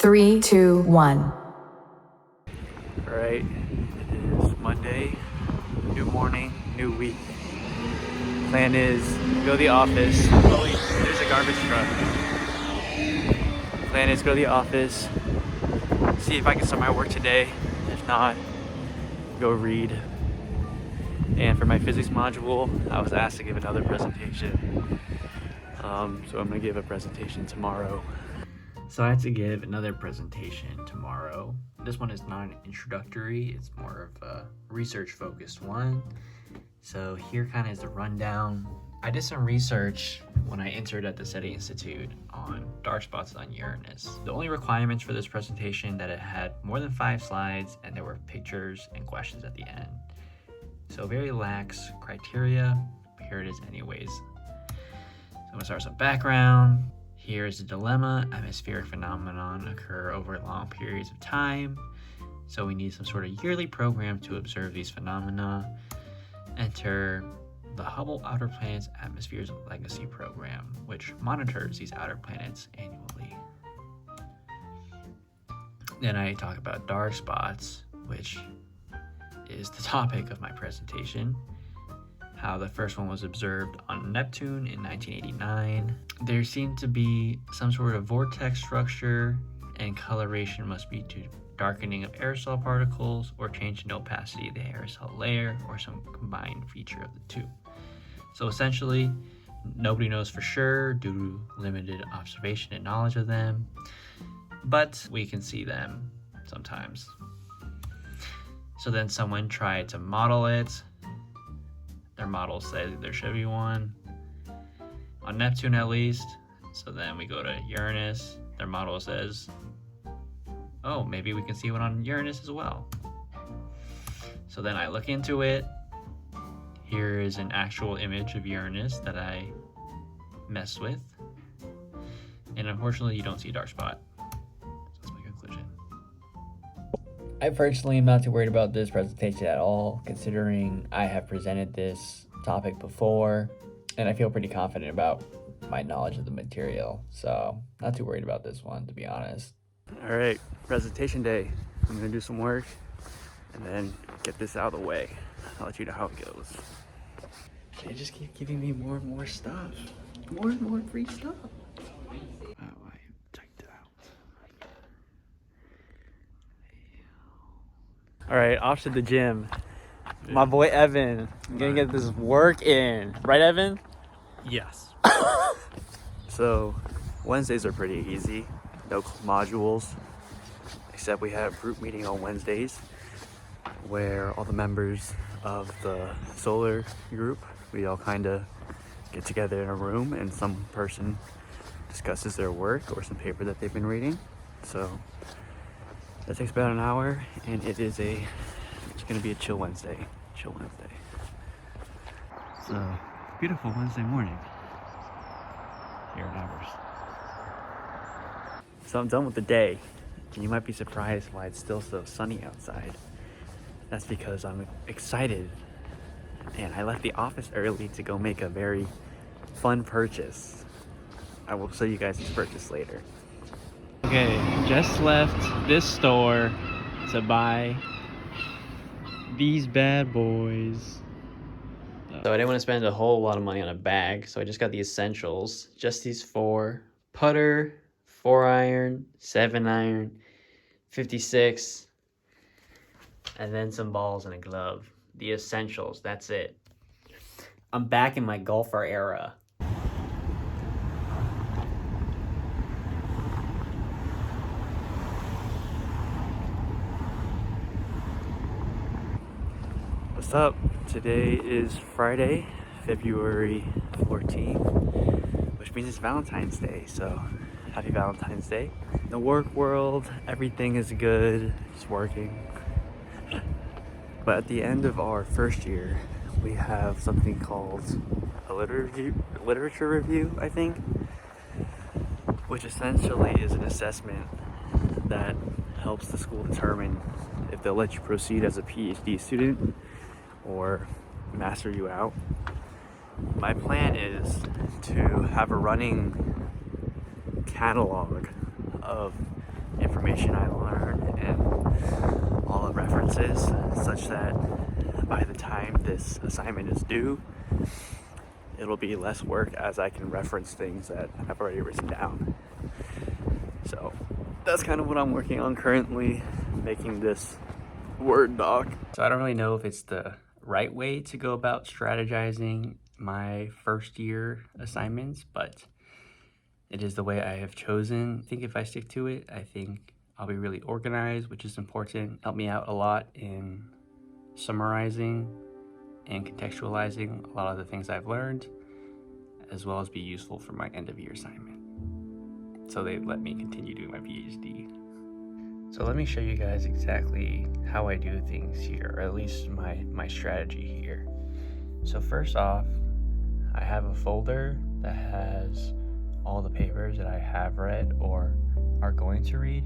Three, two, one. Alright, it is Monday, new morning, new week. Plan is go to the office. Oh wait, there's a garbage truck. Plan is go to the office, see if I can start my work today. If not, go read. And for my physics module, I was asked to give another presentation. So I'm gonna give a presentation tomorrow. So I had to give another presentation tomorrow. This one is not an introductory, it's more of a research-focused one. So here kind of is the rundown. I did some research when I entered at the SETI Institute on dark spots on Uranus. The only requirements for this presentation that it had more than 5 slides and there were pictures and questions at the end. So very lax criteria, but here it is anyways. So I'm gonna start with some background. Here is the dilemma. Atmospheric phenomenon occur over long periods of time. So we need some sort of yearly program to observe these phenomena. Enter the Hubble Outer Planets Atmospheres Legacy Program, which monitors these outer planets annually. Then I talk about dark spots, which is the topic of my presentation. How the first one was observed on Neptune in 1989. There seemed to be some sort of vortex structure, and coloration must be due to darkening of aerosol particles or change in opacity of the aerosol layer, or some combined feature of the two. So essentially, nobody knows for sure due to limited observation and knowledge of them, but we can see them sometimes. So then someone tried to model it. Their model said there should be one on Neptune at least. So then we go to Uranus. Their model says, oh, maybe we can see one on Uranus as well. So then I look into it. Here is an actual image of Uranus that I messed with. And unfortunately, you don't see a dark spot. So that's my conclusion. I personally am not too worried about this presentation at all, considering I have presented this topic before, and I feel pretty confident about my knowledge of the material. So not too worried about this one, to be honest. All right, presentation day. I'm gonna do some work and then get this out of the way. I'll let you know how it goes. They just keep giving me more and more stuff. More and more free stuff. All right, off to the gym. My boy Evan, I'm gonna get this work in. Right, Evan? Yes. So, Wednesdays are pretty easy. No modules, except we have group meeting on Wednesdays where all the members of the solar group, we all kind of get together in a room and some person discusses their work or some paper that they've been reading. So that takes about an hour, and it's gonna be a chill Wednesday. So, beautiful Wednesday morning here in Aberystwyth. So I'm done with the day, and you might be surprised why it's still so sunny outside. That's because I'm excited, and I left the office early to go make a very fun purchase. I will show you guys this purchase later. Okay, just left this store to buy these bad boys. So I didn't want to spend a whole lot of money on a bag, so I just got the essentials. Just these 4: putter, 4-iron, 7-iron, 56, and then some balls and a glove. The essentials, that's it. I'm back in my golfer era. What's up? Today is Friday, February 14th, which means it's Valentine's Day, so happy Valentine's Day. In the work world, everything is good, just working. But at the end of our first year, we have something called a literature review, I think, which essentially is an assessment that helps the school determine if they'll let you proceed as a PhD student or master you out. My plan is to have a running catalog of information information I learned and all the references, such that by the time this assignment is due, it'll be less work as I can reference things that I've already written down. So that's kind of what I'm working on currently, making this Word doc. So I don't really know if it's the right way to go about strategizing my first year assignments, but it is the way I have chosen. I think if I stick to it, I think I'll be really organized, which is important. Help me out a lot in summarizing and contextualizing a lot of the things I've learned, as well as be useful for my end of year assignment. So they let me continue doing my PhD. So let me show you guys exactly how I do things here, or at least my strategy here. So first off, I have a folder that has all the papers that I have read or are going to read.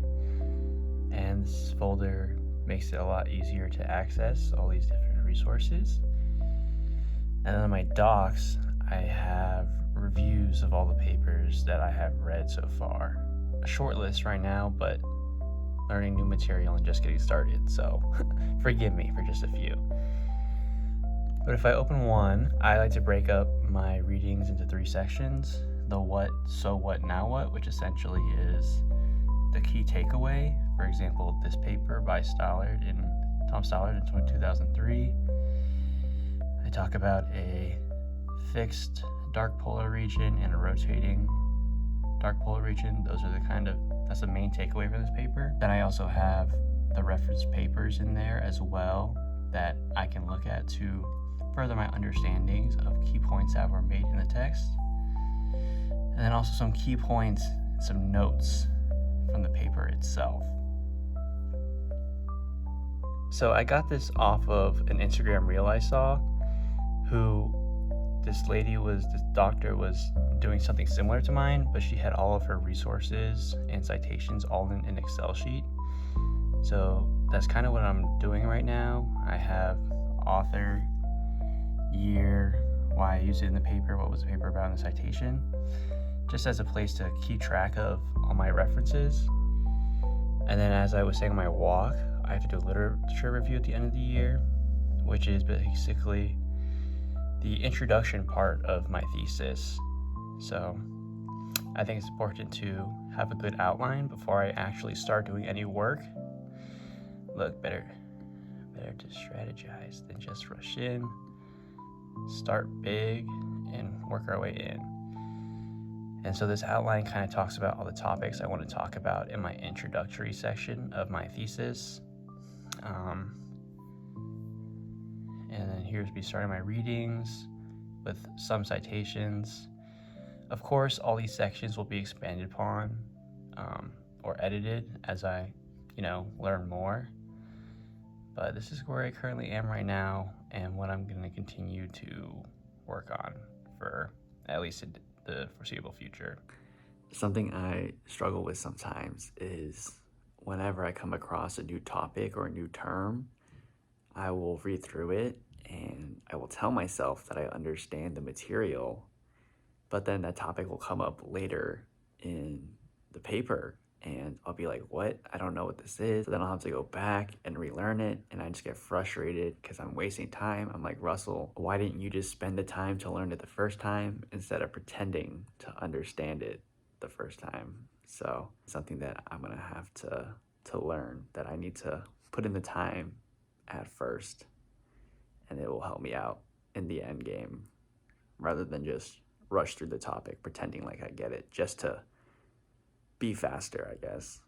And this folder makes it a lot easier to access all these different resources. And then on my docs, I have reviews of all the papers that I have read so far. A short list right now, but learning new material and just getting started, so forgive me for just a few. But if I open one, I like to break up my readings into 3 sections. The what, so what, now what, which essentially is the key takeaway. For example, this paper by Tom Stollard in 2003. I talk about a fixed dark polar region and a rotating dark polar region. That's the main takeaway for this paper. Then I also have the reference papers in there as well that I can look at to further my understandings of key points that were made in the text. And then also some key points and some notes from the paper itself. So I got this off of an Instagram reel I saw, this doctor was doing something similar to mine, but she had all of her resources and citations all in an Excel sheet. So that's kind of what I'm doing right now. I have author, year, why I used it in the paper, what was the paper about in the citation, just as a place to keep track of all my references. And then as I was saying on my walk, I have to do a literature review at the end of the year, which is basically the introduction part of my thesis. So I think it's important to have a good outline before I actually start doing any work. Look, better to strategize than just rush in, start big, and work our way in. And so this outline kind of talks about all the topics I want to talk about in my introductory section of my thesis. And then here's me starting my readings with some citations. Of course, all these sections will be expanded upon or edited as I, learn more. But this is where I currently am right now and what I'm going to continue to work on for at least the foreseeable future. Something I struggle with sometimes is whenever I come across a new topic or a new term, I will read through it and I will tell myself that I understand the material, but then that topic will come up later in the paper and I'll be like, what? I don't know what this is. So then I'll have to go back and relearn it, and I just get frustrated because I'm wasting time. I'm like, Russell, why didn't you just spend the time to learn it the first time instead of pretending to understand it the first time? So something that I'm gonna have to learn, that I need to put in the time at first, and it will help me out in the end game rather than just rush through the topic pretending like I get it just to be faster, I guess.